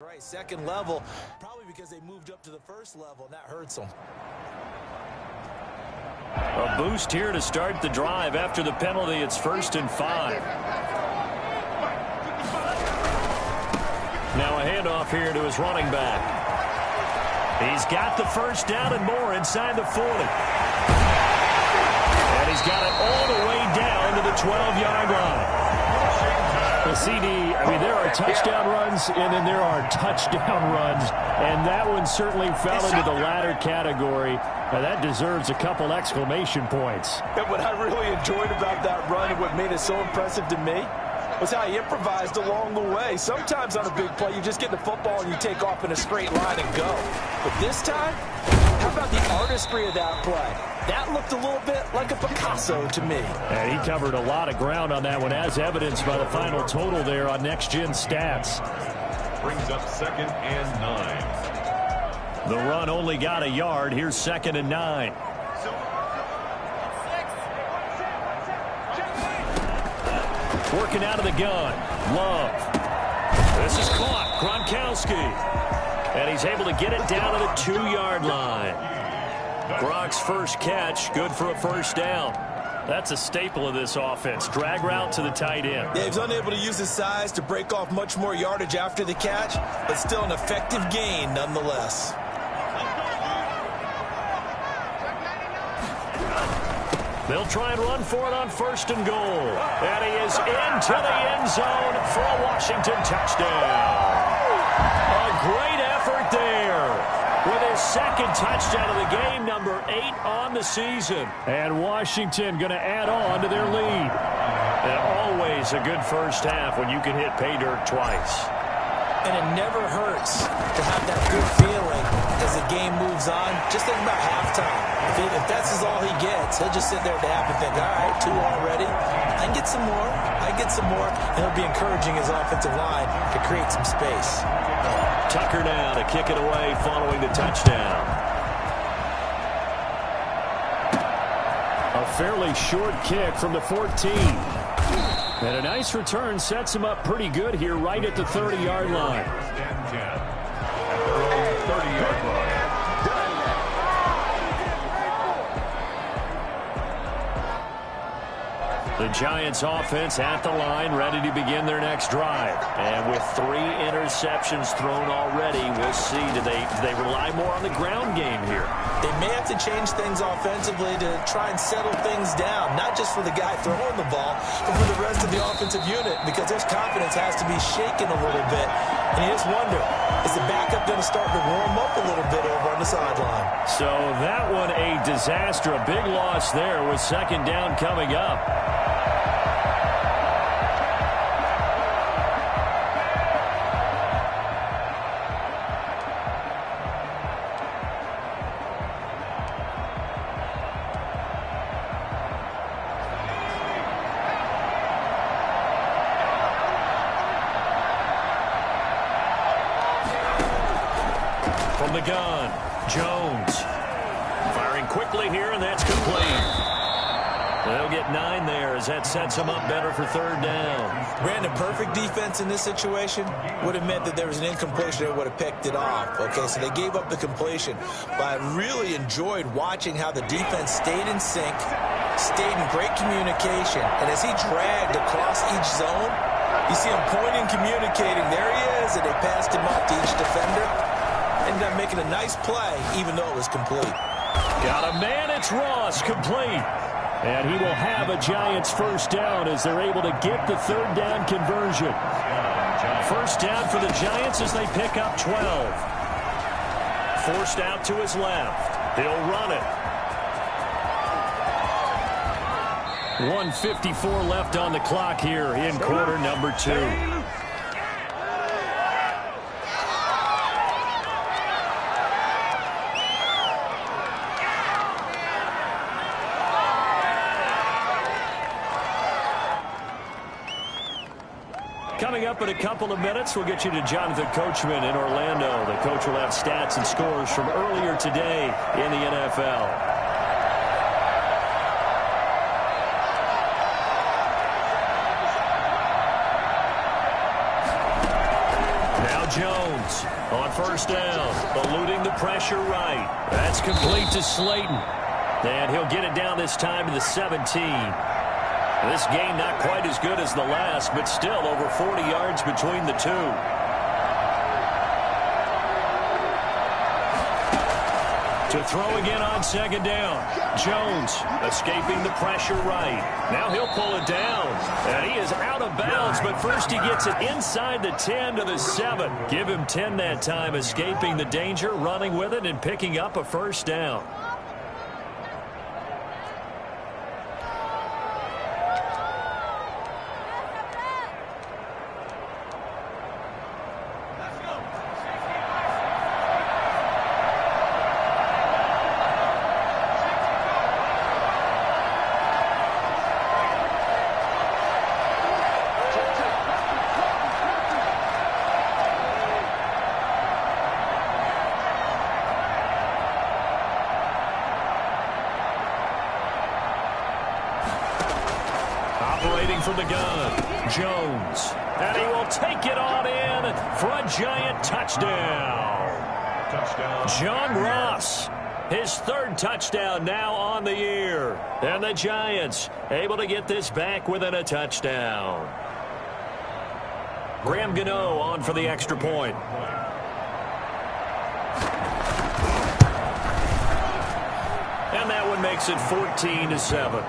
Right, second level, probably because they moved up to the first level, and that hurts them. A boost here to start the drive after the penalty. It's 1st and 5. Now a handoff here to his running back. He's got the first down and more inside the 40. And he's got it all the way down to the 12-yard line. The CD, there are touchdown runs, and then there are touchdown runs, and that one certainly fell into the latter category. Now, that deserves a couple exclamation points. And what I really enjoyed about that run and what made it so impressive to me was how he improvised along the way. Sometimes on a big play, you just get the football and you take off in a straight line and go. But this time, how about the artistry of that play? That looked a little bit like a Picasso to me. And he covered a lot of ground on that one, as evidenced by the final total there on Next Gen Stats. Brings up 2nd and 9. The run only got a yard. Here's 2nd and 9. Working out of the gun. Love. This is caught. Gronkowski. And he's able to get it down to the 2-yard line. Gronk's first catch, good for a first down. That's a staple of this offense. Drag route to the tight end. Yeah, he's unable to use his size to break off much more yardage after the catch, but still an effective gain nonetheless. They'll try and run for it on 1st and goal. And he is into the end zone for a Washington touchdown. A great effort there with his 2nd touchdown of the game, number 8 on the season. And Washington going to add on to their lead. And always a good first half when you can hit pay dirt twice. And it never hurts to have that good feeling as the game moves on. Just think about halftime. If that's all he gets, he'll just sit there at the half and think, all right, 2 already. I can get some more. I get some more. And he'll be encouraging his offensive line to create some space. Tucker now to kick it away following the touchdown. A fairly short kick from the 14. And a nice return sets him up pretty good here right at the 30-yard line. At their own 30-yard line. The Giants offense at the line, ready to begin their next drive. And with 3 interceptions thrown already, we'll see, do they rely more on the ground game here? They may have to change things offensively to try and settle things down, not just for the guy throwing the ball, but for the rest of the offensive unit, because their confidence has to be shaken a little bit. And you just wonder, is the backup going to start to warm up a little bit over on the sideline? So that one a disaster, a big loss there with 2nd down coming up. From the gun, Jones. Firing quickly here, and that's complete. They'll get 9 there as that sets them up better for 3rd down. Brandon, perfect defense in this situation would have meant that there was an incompletion that would have picked it off. Okay, so they gave up the completion. But I really enjoyed watching how the defense stayed in sync, stayed in great communication. And as he dragged across each zone, you see him pointing, communicating. There he is, and they passed him off to each defender. Ended up making a nice play, even though it was complete. Got a man, it's Ross, complete. And he will have a Giants first down as they're able to get the 3rd down conversion. First down for the Giants as they pick up 12. Forced out to his left. He'll run it. 1:54 left on the clock here in quarter number 2. Coming up in a couple of minutes, we'll get you to Jonathan Coachman in Orlando. The coach will have stats and scores from earlier today in the NFL. Now Jones. Jones on first down, eluding the pressure right. That's complete to Slayton. And he'll get it down this time to the 17. This game not quite as good as the last, but still over 40 yards between the two. To throw again on second down. Jones escaping the pressure right. Now he'll pull it down. And he is out of bounds, but first he gets it inside the 10 to the 7. Give him 10 that time, escaping the danger, running with it, and picking up a first down. Operating from the gun, Jones. And he will take it on in for a giant touchdown. John Ross, his third touchdown now on the year. And the Giants able to get this back within a touchdown. Graham Gano on for the extra point. And that one makes it 14-7.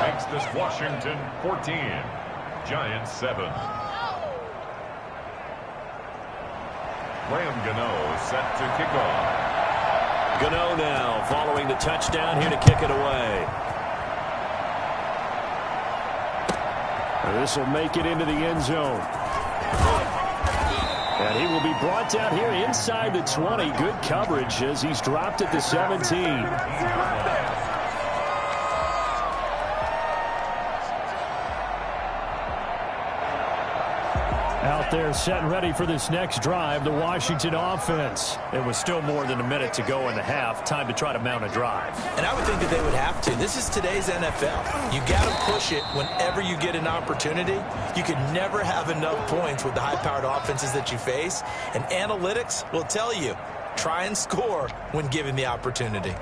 Makes this Washington 14, Giants 7. Graham Gano set to kick off. Gano now following the touchdown here to kick it away. This will make it into the end zone. And he will be brought down here inside the 20. Good coverage as he's dropped at the 17. Out there set and ready for this next drive, the Washington offense. It was still more than a minute to go in the half. Time to try to mount a drive. And I would think that they would have to. This is today's NFL. You got to push it whenever you get an opportunity. You can never have enough points with the high-powered offenses that you face. And analytics will tell you, try and score when given the opportunity.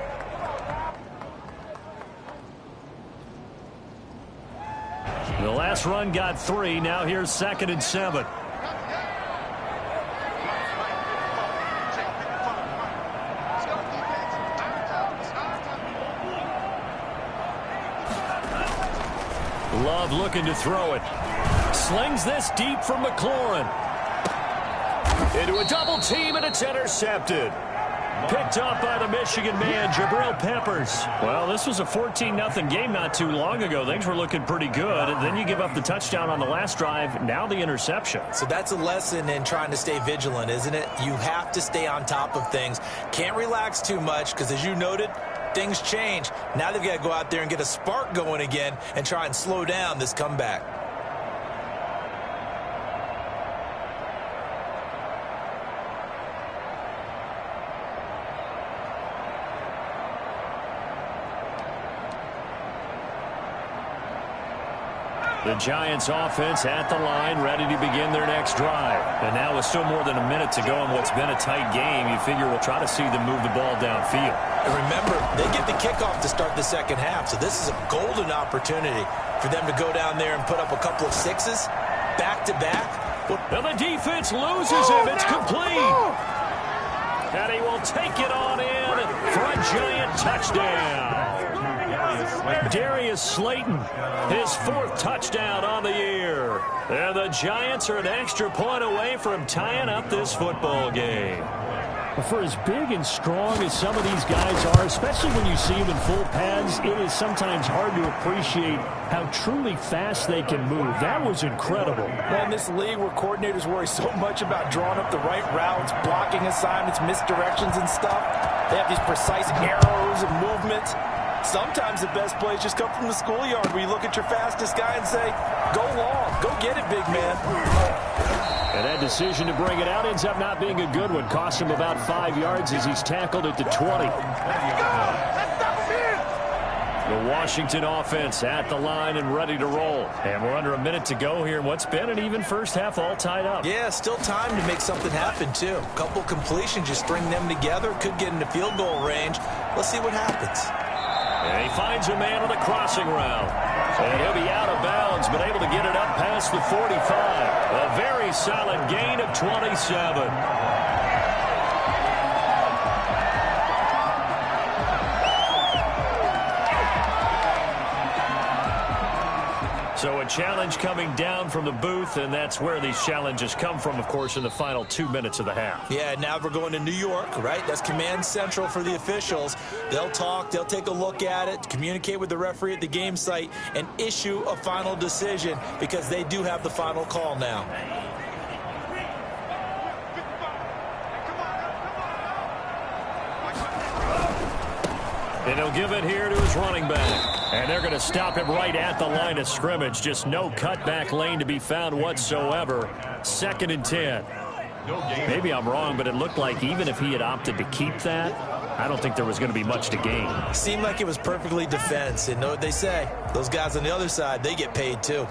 The last run got 3. Now here's 2nd and 7. Love looking to throw it. Slings this deep from McLaurin. Into a double team, and it's intercepted. Picked up by the Michigan man, Jabril Peppers. Well, this was a 14-0 game not too long ago. Things were looking pretty good. And then you give up the touchdown on the last drive. Now the interception. So that's a lesson in trying to stay vigilant, isn't it? You have to stay on top of things. Can't relax too much because, as you noted, things change. Now they've got to go out there and get a spark going again and try and slow down this comeback. The Giants offense at the line, ready to begin their next drive. And now with still more than a minute to go in what's been a tight game, you figure we'll try to see them move the ball downfield. And remember, they get the kickoff to start the second half, so this is a golden opportunity for them to go down there and put up a couple of sixes back-to-back. And the defense loses him. It's complete. And he will take it on in for a giant touchdown. Darius Slayton, his 4th touchdown on the year. And the Giants are an extra point away from tying up this football game. For as big and strong as some of these guys are, especially when you see them in full pads, it is sometimes hard to appreciate how truly fast they can move. That was incredible. In this league where coordinators worry so much about drawing up the right routes, blocking assignments, misdirections and stuff, they have these precise arrows and movements. Sometimes the best plays just come from the schoolyard where you look at your fastest guy and say, go long, go get it, big man. And that decision to bring it out ends up not being a good one. Cost him about 5 yards as he's tackled at the 20. The Washington offense at the line and ready to roll. And we're under a minute to go here in what's been an even first half, all tied up. Yeah, still time to make something happen, too. A couple completions, just string them together. Could get into field goal range. Let's see what happens. And he finds a man on the crossing route. And he'll be out of bounds, but able to get it up past the 45. A very solid gain of 27. So a challenge coming down from the booth, and that's where these challenges come from, of course, in the final 2 minutes of the half. Yeah, now we're going to New York, right? That's command central for the officials. They'll talk, they'll take a look at it, communicate with the referee at the game site, and issue a final decision because they do have the final call now. And he'll give it here to his running back. And they're going to stop him right at the line of scrimmage. Just no cutback lane to be found whatsoever. 2nd and 10. Maybe I'm wrong, but it looked like even if he had opted to keep that, I don't think there was going to be much to gain. Seemed like it was perfectly defense. And know what they say? Those guys on the other side, they get paid too.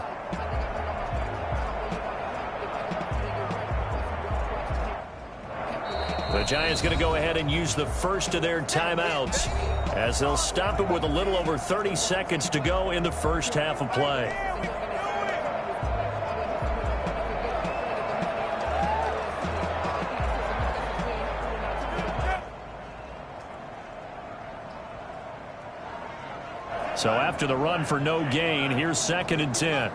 The Giants going to go ahead and use the first of their timeouts as they'll stop it with a little over 30 seconds to go in the first half of play. So after the run for no gain, here's 2nd and 10.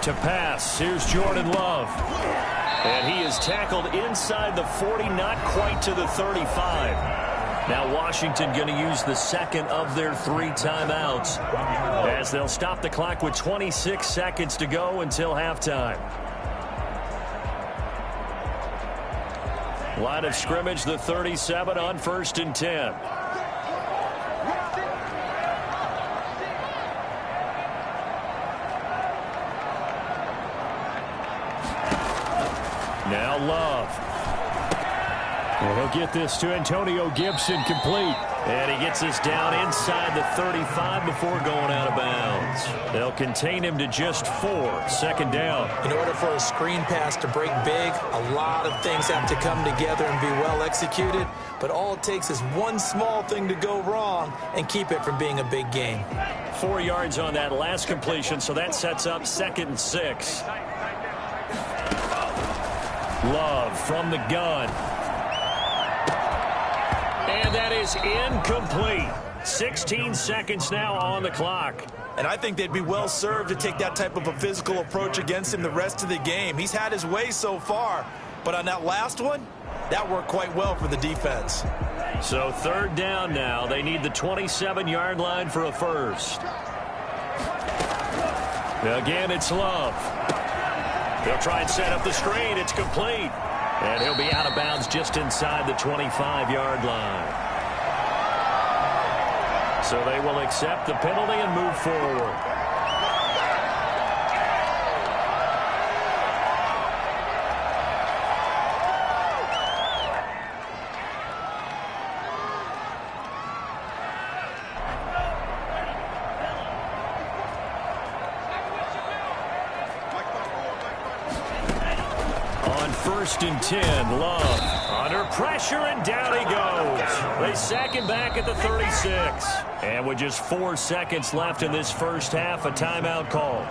To pass, here's Jordan Love. And he is tackled inside the 40, not quite to the 35. Now Washington going to use the second of their 3 timeouts as they'll stop the clock with 26 seconds to go until halftime. Line of scrimmage, the 37 on 1st and 10. Now Love. And he'll get this to Antonio Gibson complete. And he gets this down inside the 35 before going out of bounds. They'll contain him to just 4. 2nd down. In order for a screen pass to break big, a lot of things have to come together and be well executed. But all it takes is one small thing to go wrong and keep it from being a big game. 4 yards on that last completion, so that sets up 2nd and 6. Love from the gun. And that is incomplete. 16 seconds now on the clock. And I think they'd be well served to take that type of a physical approach against him the rest of the game. He's had his way so far. But on that last one, that worked quite well for the defense. So 3rd down now. They need the 27-yard line for a first. Again, it's Love. They'll try and set up the screen. It's complete. And he'll be out of bounds just inside the 25-yard line. So they will accept the penalty and move forward. On 1st and 10, Love under pressure, and down he goes. They sack him back at the 36. And with just 4 seconds left in this first half, a timeout call.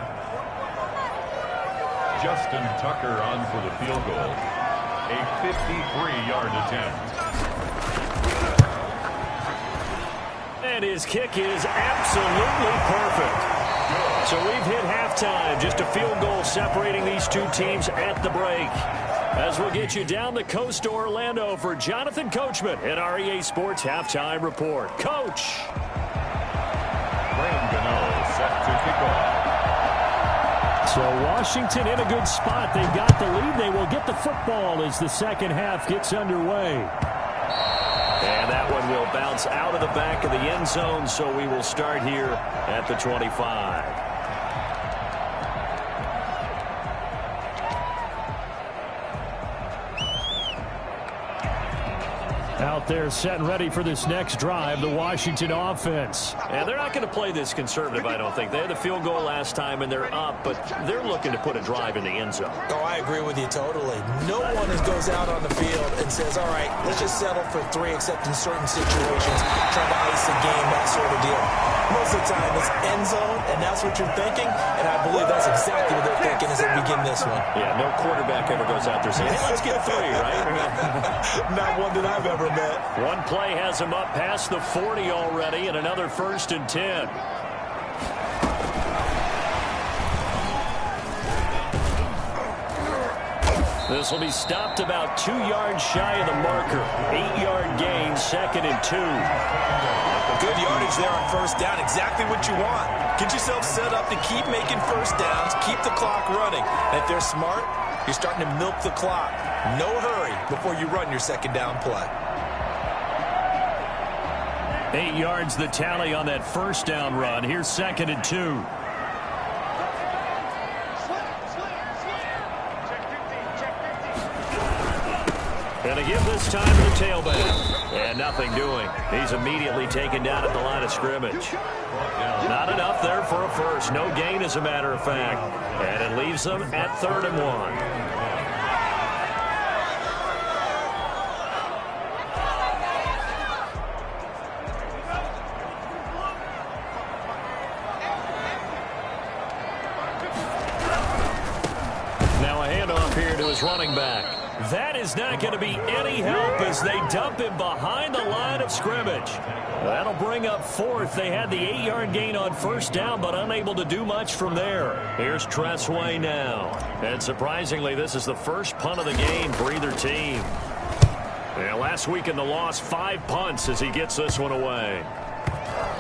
Justin Tucker on for the field goal. A 53-yard attempt. And his kick is absolutely perfect. So we've hit halftime. Just a field goal separating these two teams at the break. As we'll get you down the coast to Orlando for Jonathan Coachman at our EA Sports Halftime Report. Coach. Graham Gano set to kick off. So Washington in a good spot. They've got the lead. They will get the football as the second half gets underway. And that one will bounce out of the back of the end zone, so we will start here at the 25. Now out there setting ready for this next drive, the Washington offense. And they're not going to play this conservative, I don't think. They had the field goal last time, and they're up, but they're looking to put a drive in the end zone. Oh, I agree with you totally. No one goes out on the field and says, all right, let's just settle for 3, except in certain situations, trying to ice the game, that sort of deal. Most of the time, it's end zone, and that's what you're thinking, and I believe that's exactly what they're thinking as they begin this one. Yeah, no quarterback ever goes out there saying, hey, let's get 3, right? Not one that I've ever met. One play has him up past the 40 already, and another 1st and 10. This will be stopped about 2 yards shy of the marker. 8-yard gain, 2nd and 2. Good yardage there on 1st down. Exactly what you want. Get yourself set up to keep making 1st downs, keep the clock running. And if they're smart, you're starting to milk the clock. No hurry before you run your 2nd down play. 8 yards the tally on that 1st down run. Here's 2nd and 2. And a give this time to the tailback. And nothing doing. He's immediately taken down at the line of scrimmage. Not enough there for a first. No gain, as a matter of fact. And it leaves them at 3rd and 1. Running back. That is not going to be any help as they dump him behind the line of scrimmage. That'll bring up 4th. They had the 8-yard gain on 1st down, but unable to do much from there. Here's Tressway now. And surprisingly, this is the first punt of the game for either team. And last week in the loss, 5 punts as he gets this one away.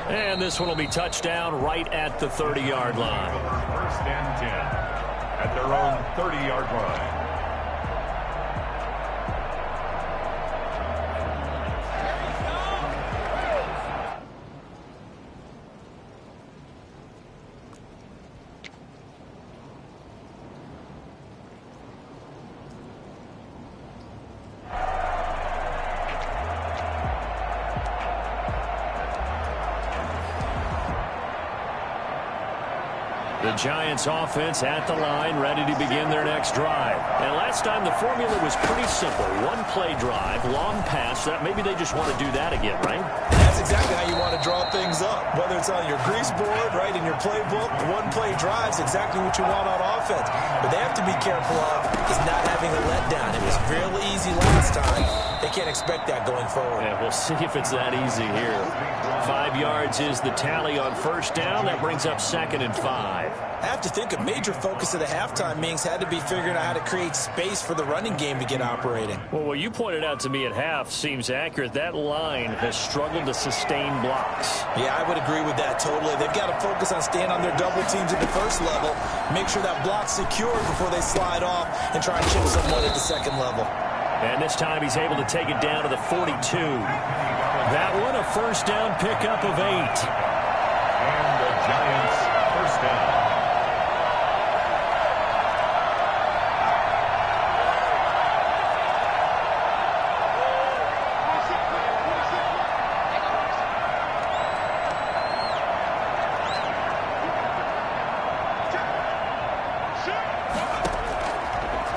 And this one will be touched down right at the 30-yard line. 1st and 10 at their own 30-yard line. The Giants offense at the line, ready to begin their next drive. And last time the formula was pretty simple. 1-play drive, long pass. Maybe they just want to do that again, right? That's exactly how you want to draw things up. Whether it's on your grease board, right, in your playbook, 1-play drives exactly what you want on offense. But they have to be careful of is not having a letdown. It was real easy last time. They can't expect that going forward. Yeah, we'll see if it's that easy here. 5 yards is the tally on 1st down. That brings up 2nd and 5. I have to think a major focus of the halftime meetings had to be figuring out how to create space for the running game to get operating. Well, what you pointed out to me at half seems accurate. That line has struggled to sustain blocks. Yeah, I would agree with that totally. They've got to focus on staying on their double teams at the 1st level, make sure that block's secured before they slide off and try and chip someone at the 2nd level. And this time he's able to take it down to the 42. That one a 1st down pickup of 8. And the Giants 1st down.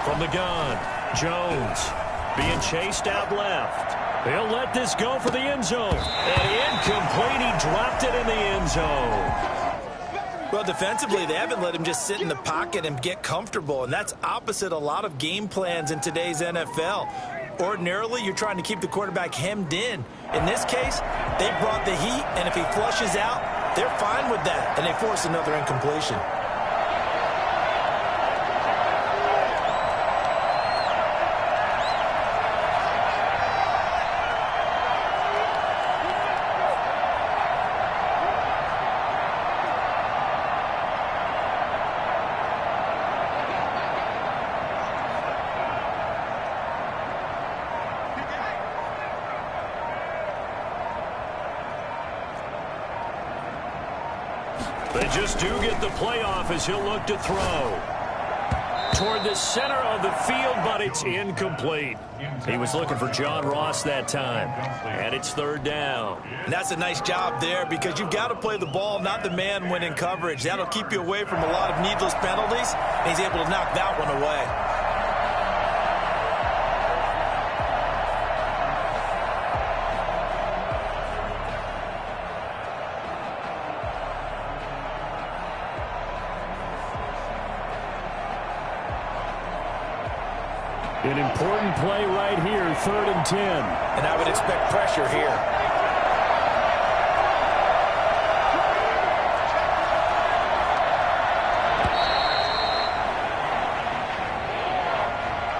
From the gun, Jones being chased out left. He'll let this go for the end zone. And incomplete. He dropped it in the end zone. Well, defensively, they haven't let him just sit in the pocket and get comfortable, and that's opposite a lot of game plans in today's NFL. Ordinarily, you're trying to keep the quarterback hemmed in. In this case, they brought the heat, and if he flushes out, they're fine with that, and they force another incompletion. They just do get the playoff as he'll look to throw. toward the center of the field, but it's incomplete. He was looking for John Ross that time, and it's third down. And that's a nice job there because you've got to play the ball, not the man when in coverage. That'll keep you away from a lot of needless penalties, and he's able to knock that one away. An important play right here, 3rd and 10. And I would expect pressure here.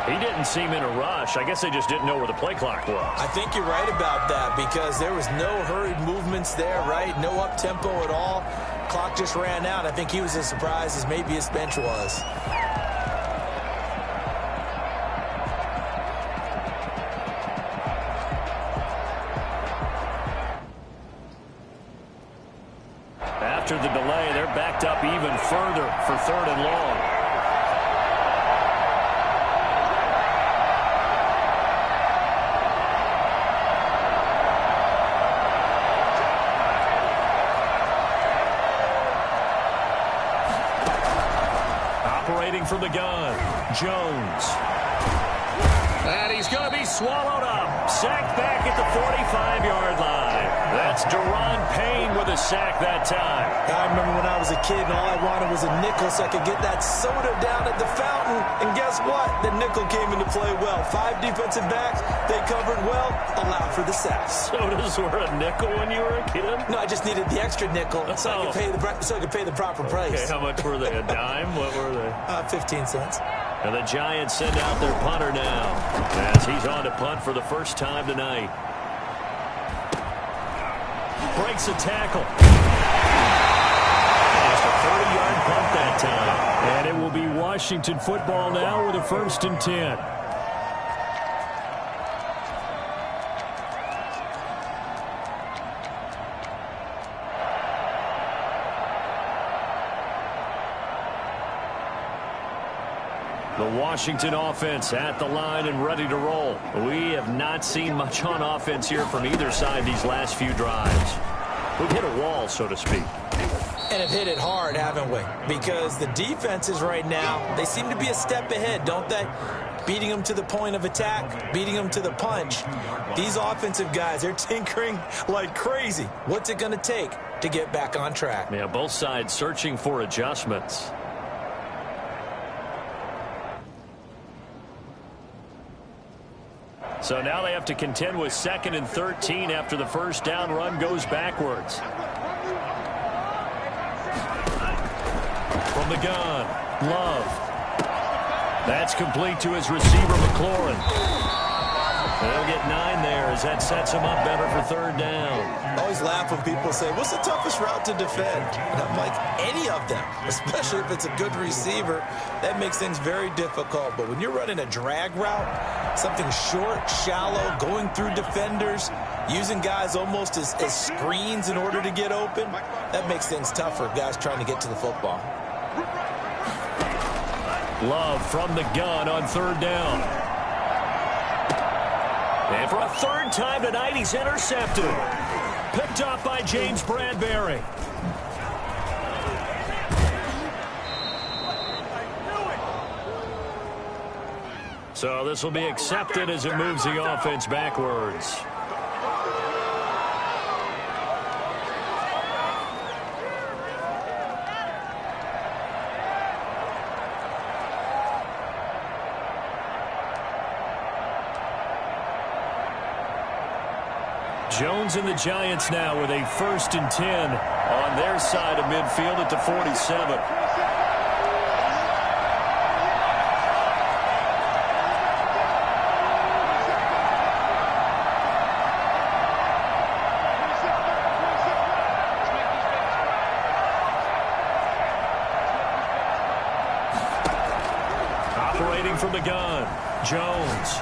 He didn't seem in a rush. I guess they just didn't know where the play clock was. I think you're right about that because there was no hurried movements there, right? No up-tempo at all. Clock just ran out. I think he was as surprised as maybe his bench was. After the delay, they're backed up even further for 3rd and long. Operating from the gun, Jones. And he's going to be swallowed up. Sacked back at the 45-yard line. That's Deron Payne with a sack that time. I remember when I was a kid and all I wanted was a nickel so I could get that soda down at the fountain. And guess what? The nickel came into play well. 5 defensive backs, they covered well, allowed for the sacks. Sodas were a nickel when you were a kid? No, I just needed the extra nickel so I could pay the proper price. Okay, how much were they? A dime? What were they? 15 cents. And the Giants send out their punter now as he's on to punt for the first time tonight. Breaks a tackle. Just a 30-yard punt that time. And it will be Washington football now with a 1st and 10. The Washington offense at the line and ready to roll. We have not seen much on offense here from either side these last few drives. We've hit a wall, so to speak. And have hit it hard, haven't we? Because the defenses right now, they seem to be a step ahead, don't they? Beating them to the point of attack, beating them to the punch. These offensive guys, they're tinkering like crazy. What's it going to take to get back on track? Yeah, both sides searching for adjustments. So now they have to contend with 2nd and 13 after the first down run goes backwards. From the gun, Love. That's complete to his receiver, McLaurin. They'll get 9 there as that sets him up better for 3rd down. I always laugh when people say, what's the toughest route to defend? And I'm like, any of them, especially if it's a good receiver. That makes things very difficult. But when you're running a drag route, something short, shallow, going through defenders, using guys almost as screens in order to get open, that makes things tough for guys trying to get to the football. Love from the gun on 3rd down. And for a 3rd time tonight, he's intercepted. Picked up by James Bradbury. So this will be accepted as it moves the offense backwards. Jones and the Giants now with a 1st and 10 on their side of midfield at the 47. Operating from the gun, Jones.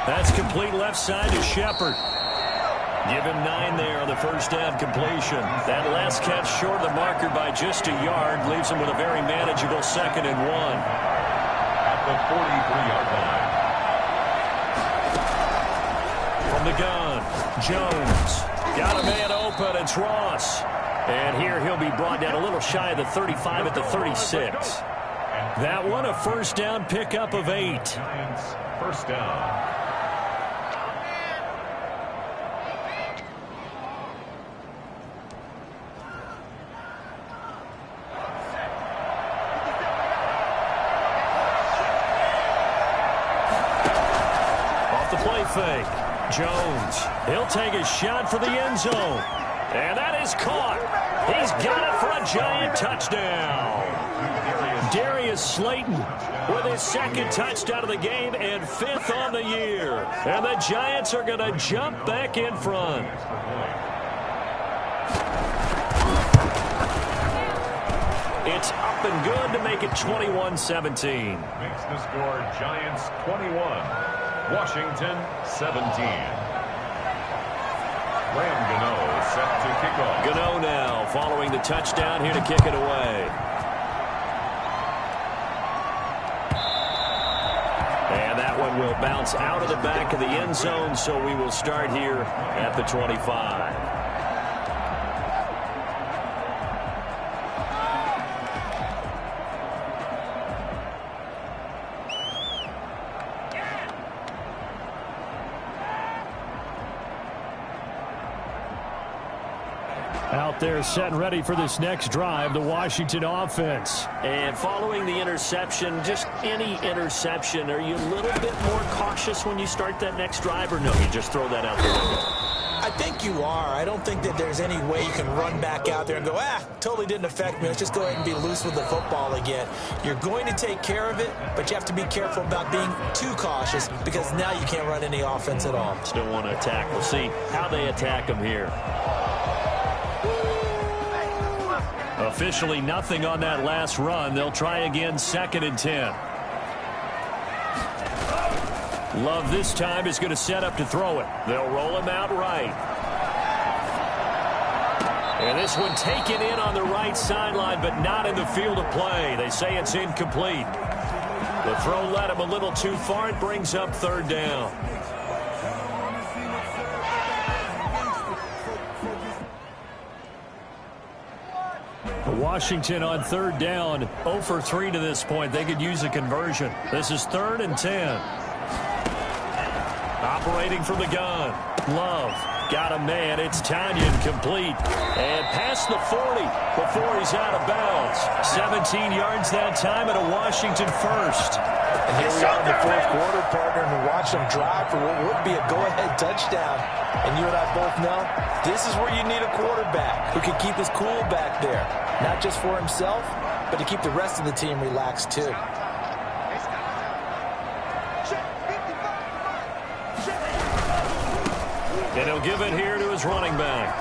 That's complete left side to Shepard. Give him 9 there on the first down completion. That last catch short of the marker by just a yard leaves him with a very manageable 2nd and 1. 43-yard line. From the gun, Jones. Got a man open. It's Ross. And here he'll be brought down a little shy of the 35 at the 36. That one a first down pickup of 8. Giants first down. Off the play fake. Jones. He'll take a shot for the end zone. And that is caught. He's got it for a Giant touchdown. Darius Slayton with his second touchdown of the game and 5th on the year. And the Giants are going to jump back in front. It's up and good to make it 21-17. Makes the score Giants 21, Washington 17. Graham Gano set to kick off. Gano now following the touchdown here to kick it away. And that one will bounce out of the back of the end zone, so we will start here at the 25. Out there set and ready for this next drive, the Washington offense. And following the interception, just any interception, are you a little bit more cautious when you start that next drive, or no, you just throw that out the window? I think you are. I don't think that there's any way you can run back out there and go, totally didn't affect me. Let's just go ahead and be loose with the football again. You're going to take care of it, but you have to be careful about being too cautious because now you can't run any offense at all. Still want to attack. We'll see how they attack them here. Officially nothing on that last run. They'll try again, 2nd and 10. Love this time is going to set up to throw it. They'll roll him out right. And this one taken in on the right sideline, but not in the field of play. They say it's incomplete. The throw led him a little too far. It brings up 3rd down. Washington on 3rd down, 0 for 3 to this point. They could use a conversion. This is 3rd and 10. Operating from the gun. Love. Got a man. It's Tanyan complete. And past the 40 before he's out of bounds. 17 yards that time and a Washington first. And here we are in the 4th quarter, partner, and we watch them drive for what would be a go-ahead touchdown. And you and I both know this is where you need a quarterback who can keep his cool back there. Not just for himself, but to keep the rest of the team relaxed too. And he'll give it here to his running back.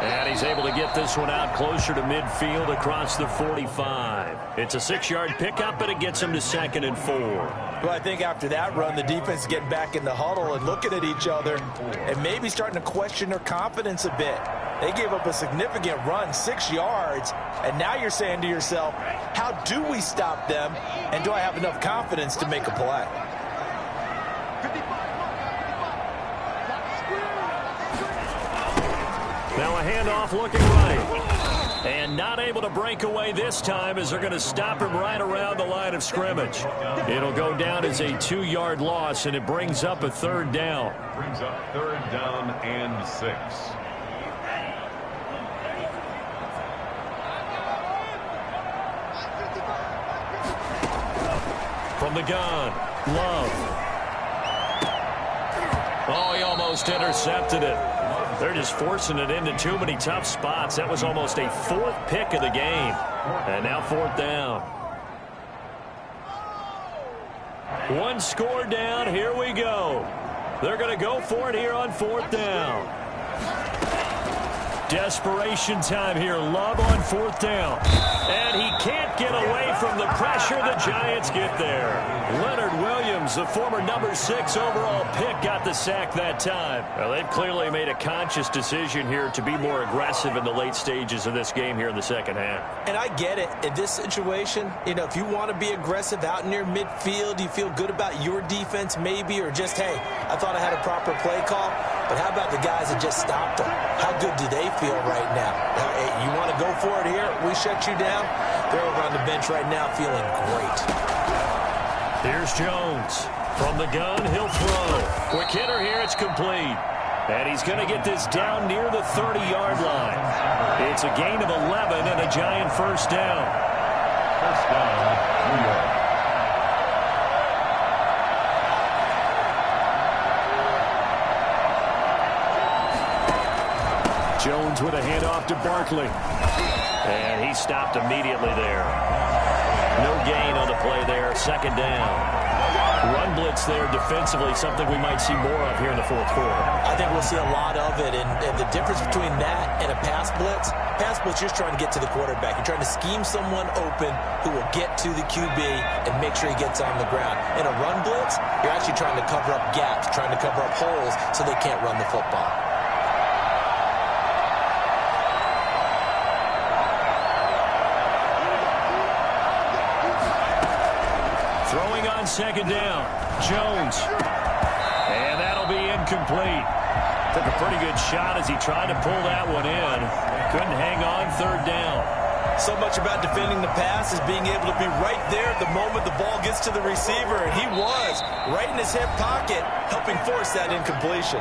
And he's able to get this one out closer to midfield across the 45. It's a 6-yard pickup, and it gets him to 2nd and 4. Well, I think after that run, the defense is getting back in the huddle and looking at each other and maybe starting to question their confidence a bit. They gave up a significant run, 6 yards, and now you're saying to yourself, how do we stop them, and do I have enough confidence to make a play? Now a handoff looking right. And not able to break away this time as they're going to stop him right around the line of scrimmage. It'll go down as a 2-yard loss, and it brings up a 3rd down. Brings up 3rd down and 6. From the gun, Love. Oh, he almost intercepted it. They're just forcing it into too many tough spots. That was almost a 4th pick of the game. And now 4th down. One score down. Here we go. They're going to go for it here on 4th down. Desperation time here. Love on fourth down. And he can't get away from the pressure. The Giants get there. Leonard Williams, the former number 6 overall pick, got the sack that time. Well, they've clearly made a conscious decision here to be more aggressive in the late stages of this game here in the second half. And I get it. In this situation, you know, if you want to be aggressive out near midfield, you feel good about your defense maybe, or just, hey, I thought I had a proper play call. But how about the guys that just stopped them? How good do they feel right now? Hey, you want to go for it here? We shut you down? They're over on the bench right now feeling great. Here's Jones. From the gun, he'll throw. Quick hitter here, it's complete. And he's going to get this down near the 30-yard line. It's a gain of 11 and a Giant first down. First down, New York. Jones with a handoff to Barkley. And he stopped immediately there. No gain on the play there. Second down. Run blitz there defensively, something we might see more of here in the fourth quarter. I think we'll see a lot of it. And the difference between that and a pass blitz, you're just trying to get to the quarterback. You're trying to scheme someone open who will get to the QB and make sure he gets on the ground. In a run blitz, you're actually trying to cover up gaps, trying to cover up holes so they can't run the football. Throwing on second down, Jones. And that'll be incomplete. Took a pretty good shot as he tried to pull that one in. Couldn't hang on third down. So much about defending the pass is being able to be right there at the moment the ball gets to the receiver. And he was right in his hip pocket, helping force that incompletion.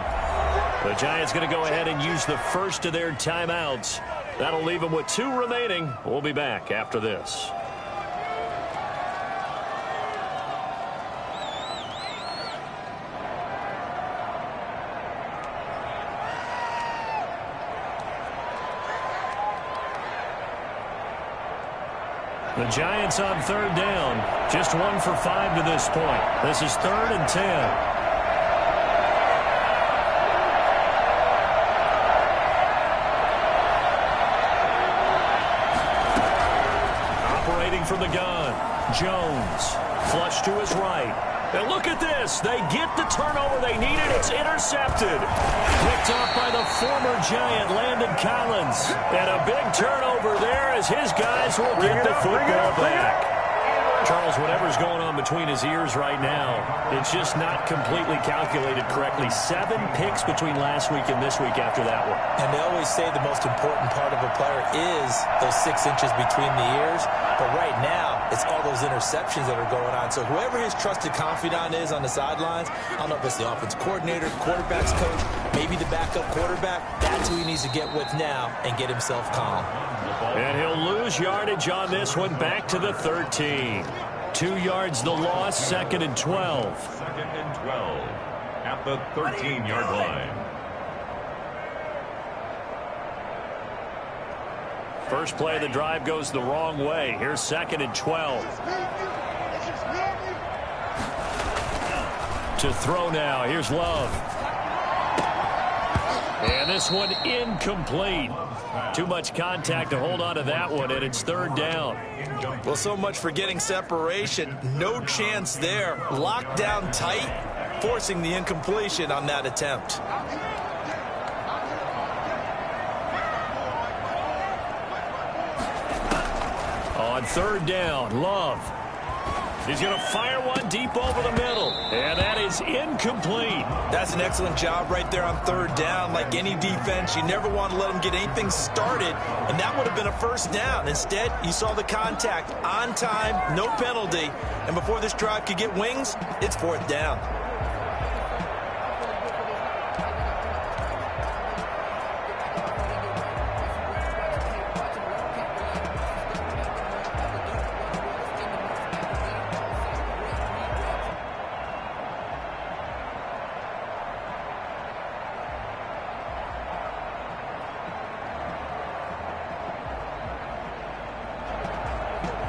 The Giants going to go ahead and use the first of their timeouts. That'll leave them with 2 remaining. We'll be back after this. The Giants on third down. Just 1 for 5 to this point. This is 3rd and 10. Operating from the gun. Jones. Flush to his right. And look at this. They get the turnover they needed. It's intercepted. Picked off by the former Giant, Landon Collins. And a big turnover there as his guys will get the football back. Charles, whatever's going on between his ears right now, it's just not completely calculated correctly. 7 picks between last week and this week after that one. And they always say the most important part of a player is those 6 inches between the ears. But right now, it's all those interceptions that are going on. So whoever his trusted confidant is on the sidelines, I don't know if it's the offense coordinator, quarterback's coach, maybe the backup quarterback, that's who he needs to get with now and get himself calm. And he'll lose yardage on this one, back to the 13. 2 yards the loss, 2nd and 12. 2nd and 12 at the 13-yard line. First play of the drive goes the wrong way. Here's 2nd and 12. To throw now. Here's Love. And this one incomplete. Too much contact to hold on to that one, and it's 3rd down. Well, so much for getting separation. No chance there. Locked down tight, forcing the incompletion on that attempt. On 3rd down, Love. He's going to fire one deep over the middle. And that is incomplete. That's an excellent job right there on 3rd down. Like any defense, you never want to let them get anything started. And that would have been a first down. Instead, you saw the contact on time, no penalty. And before this drive could get wings, it's 4th down.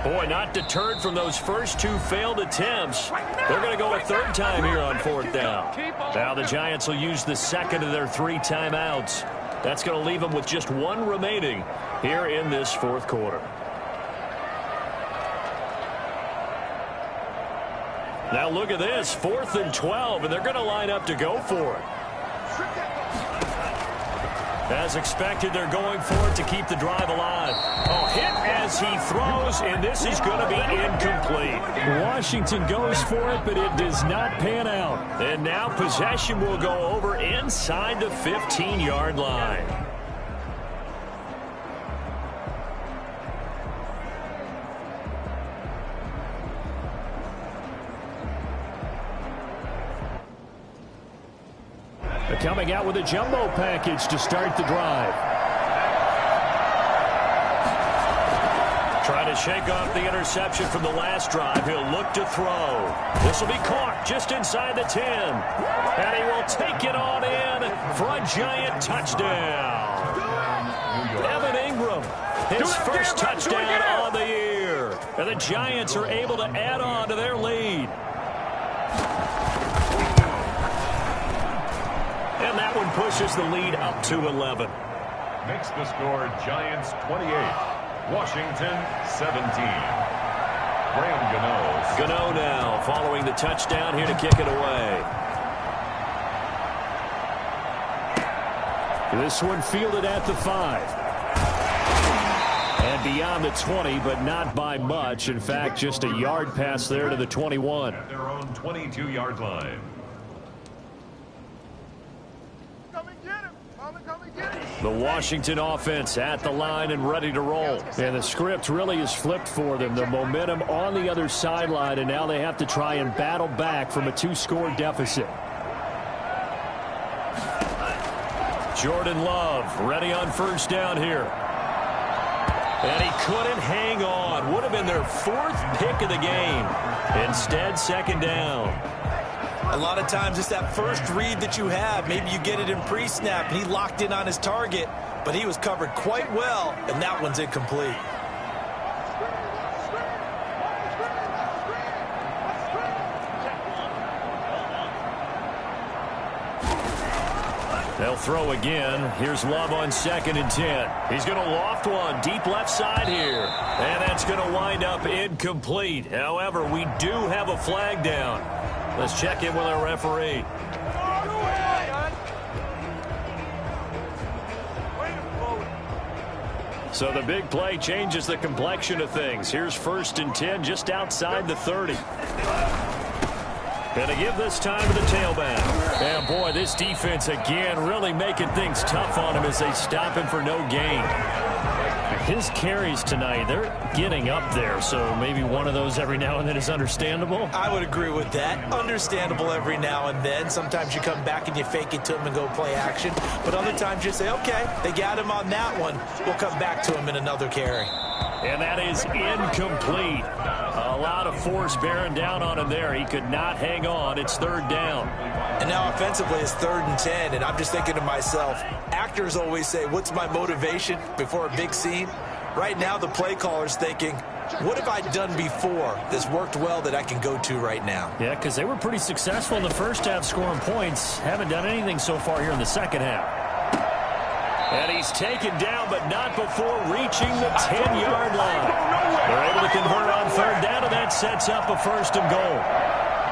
Boy, not deterred from those first 2 failed attempts. They're going to go a 3rd time here on 4th down. Now the Giants will use the 2nd of their 3 timeouts. That's going to leave them with just one remaining here in this fourth quarter. Now look at this, 4th and 12, and they're going to line up to go for it. As expected, they're going for it to keep the drive alive. Oh, hit as he throws, and this is going to be incomplete. Washington goes for it, but it does not pan out. And now possession will go over inside the 15-yard line. Coming out with a jumbo package to start the drive. Trying to shake off the interception from the last drive. He'll look to throw. This will be caught just inside the 10. And he will take it on in for a giant touchdown. Evan Ingram, his first touchdown on the year. And the Giants are able to add on to their lead. And that one pushes the lead up to 11. Makes the score Giants 28, Washington 17. Graham Gano. Gano now following the touchdown here to kick it away. This one fielded at the 5. And beyond the 20, but not by much. In fact, just a yard pass there to the 21. At their own 22-yard line. The Washington offense at the line and ready to roll. And the script really is flipped for them. The momentum on the other sideline, and now they have to try and battle back from a 2-score deficit. Jordan Love ready on first down here. And he couldn't hang on. Would have been their 4th pick of the game. Instead, second down. A lot of times it's that first read that you have. Maybe you get it in pre-snap, and he locked in on his target, but he was covered quite well, and that one's incomplete. They'll throw again. Here's Love on 2nd and 10. He's going to loft one deep left side here. And that's going to wind up incomplete. However, we do have a flag down. Let's check in with our referee. So the big play changes the complexion of things. Here's 1st and 10 just outside the 30. Going to give this time to the tailback. And boy, this defense again really making things tough on him as they stop him for no gain. His carries tonight, they're getting up there, so maybe one of those every now and then is understandable. I would agree with that. Understandable every now and then. Sometimes you come back and you fake it to him and go play action. But other times you say, okay, they got him on that one. We'll come back to him in another carry. And that is incomplete. A lot of force bearing down on him there. He could not hang on. It's 3rd down. And now offensively it's 3rd and 10. And I'm just thinking to myself, actors always say, what's my motivation before a big scene? Right now the play caller's thinking, what have I done before that's worked well that I can go to right now? Yeah, because they were pretty successful in the first half scoring points. Haven't done anything so far here in the second half. And he's taken down, but not before reaching the 10-yard line. They're able to convert on 3rd down, and that sets up a 1st and goal.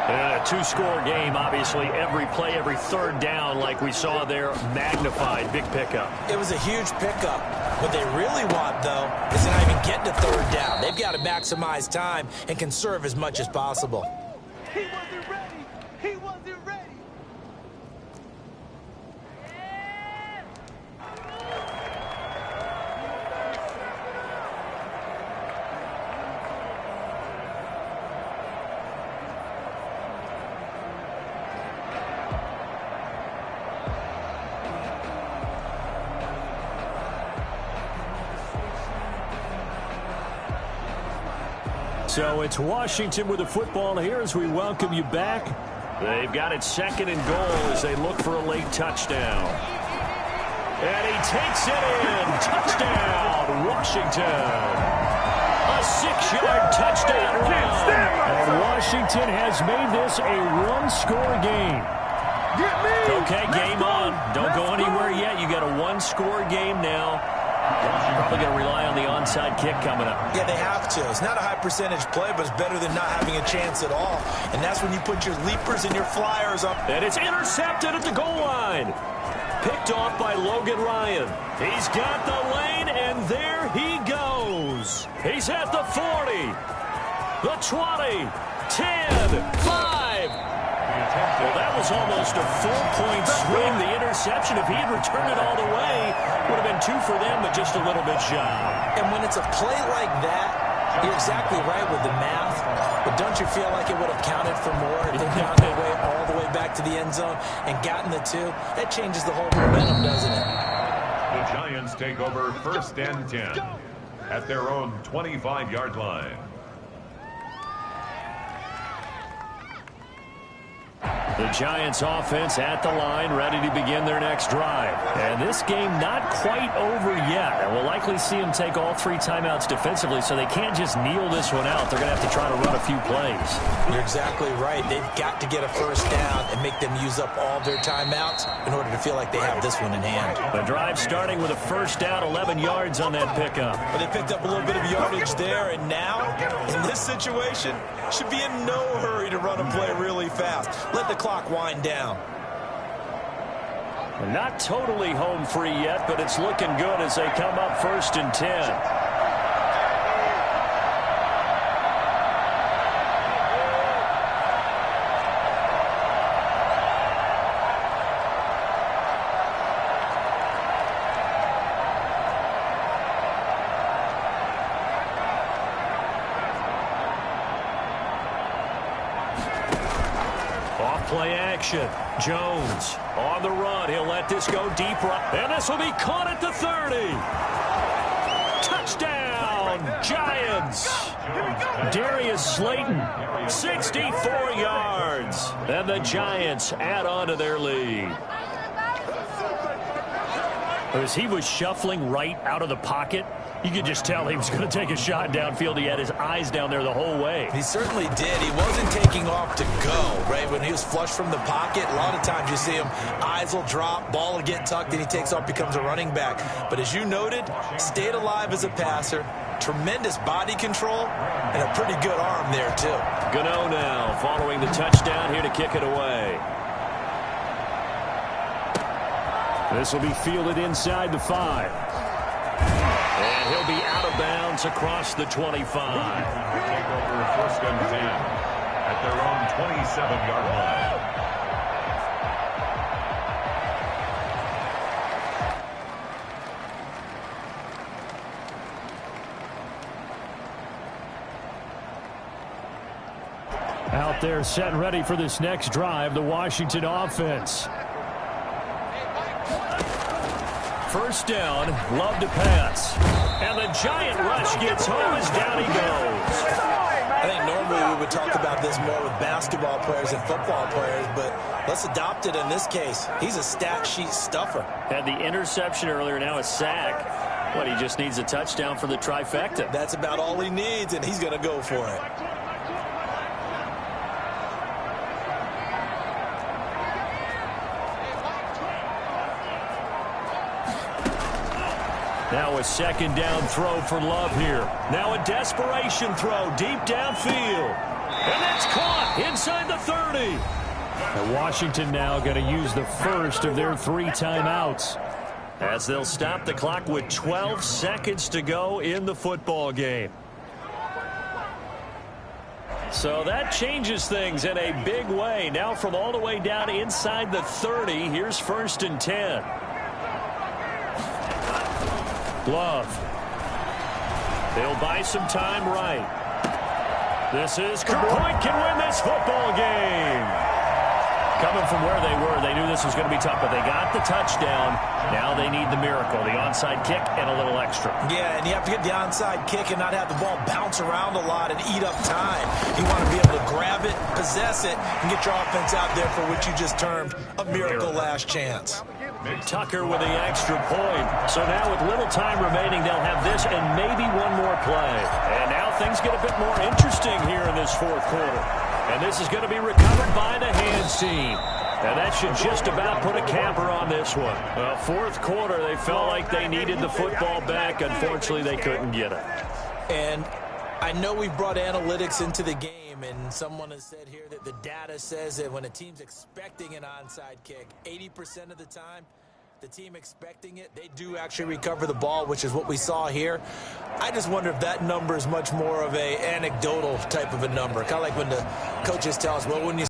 And a 2-score game, obviously, every play, every 3rd down, like we saw there, magnified. Big pickup. It was a huge pickup. What they really want, though, is to not even get to 3rd down. They've got to maximize time and conserve as much as possible. He wasn't ready. He wasn't ready. So it's Washington with the football here as we welcome you back. They've got it 2nd and goal as they look for a late touchdown. And he takes it in. Touchdown, Washington. A 6-yard touchdown run. And Washington has made this a 1-score game. Okay, game on. Don't go anywhere yet. You got a one-score game now. Probably going to rely on the onside kick coming up. Yeah, they have to. It's not a high-percentage play, but it's better than not having a chance at all. And that's when you put your leapers and your flyers up. And it's intercepted at the goal line. Picked off by Logan Ryan. He's got the lane, and there he goes. He's at the 40, the 20, 10, 5. Well, that was almost a 4-point swing. The interception, if he had returned it all the way, would have been 2 for them, but just a little bit shy. And when it's a play like that, you're exactly right with the math. But don't you feel like it would have counted for more if they found their way all the way back to the end zone and gotten the 2? That changes the whole momentum, doesn't it? The Giants take over 1st and 10 at their own 25-yard line. The Giants offense at the line, ready to begin their next drive. And this game not quite over yet. And we'll likely see them take all 3 timeouts defensively, so they can't just kneel this one out. They're going to have to try to run a few plays. You're exactly right. They've got to get a first down and make them use up all their timeouts in order to feel like they have this one in hand. The drive starting with a first down, 11 yards on that pickup. But they picked up a little bit of yardage there, and now, in this situation, should be in no hurry to run a play really fast. Let the clock wind down. Not totally home free yet, but it's looking good as they come up 1st and 10. Play action. Jones on the run. He'll let this go deep right. And this will be caught at the 30. Touchdown, Giants. Darius Slayton, 64 yards. And the Giants add on to their lead. As he was shuffling right out of the pocket, you could just tell he was going to take a shot downfield. He had his eyes down there the whole way. He certainly did. He wasn't taking off to go, right? When he was flushed from the pocket, a lot of times you see him, eyes will drop, ball will get tucked, and he takes off, becomes a running back. But as you noted, stayed alive as a passer, tremendous body control, and a pretty good arm there, too. Gano now following the touchdown here to kick it away. This will be fielded inside the 5. And he'll be out of bounds across the 25. They take over 1st and 10 at their own 27-yard line. Out there set and ready for this next drive, the Washington offense. First down, Love to pass. And the giant rush gets home as down he goes. I think normally we would talk about this more with basketball players and football players, but let's adopt it in this case. He's a stat sheet stuffer. Had the interception earlier, now a sack. What, he just needs a touchdown for the trifecta. That's about all he needs, and he's going to go for it. Now a second down throw for Love here. Now a desperation throw deep downfield. And that's caught inside the 30. And Washington now going to use the first of their 3 timeouts, as they'll stop the clock with 12 seconds to go in the football game. So that changes things in a big way. Now from all the way down inside the 30, here's 1st and 10. Love. They'll buy some time right. This is Point can win this football game. Coming from where they were, they knew this was going to be tough, but they got the touchdown. Now they need the miracle, the onside kick and a little extra. Yeah, and you have to get the onside kick and not have the ball bounce around a lot and eat up time. You want to be able to grab it, possess it, and get your offense out there for what you just termed a miracle last chance. Tucker with the extra point. So now with little time remaining, they'll have this and maybe one more play. And now things get a bit more interesting here in this 4th quarter. And this is going to be recovered by the hands team. And that should just about put a capper on this one. Fourth quarter, they felt like they needed the football back. Unfortunately, they couldn't get it. And I know we've brought analytics into the game, and someone has said here that the data says that when a team's expecting an onside kick, 80% of the time, the team expecting it, they do actually recover the ball, which is what we saw here. I just wonder if that number is much more of a anecdotal type of a number, kind of like when the coaches tell us, well, when you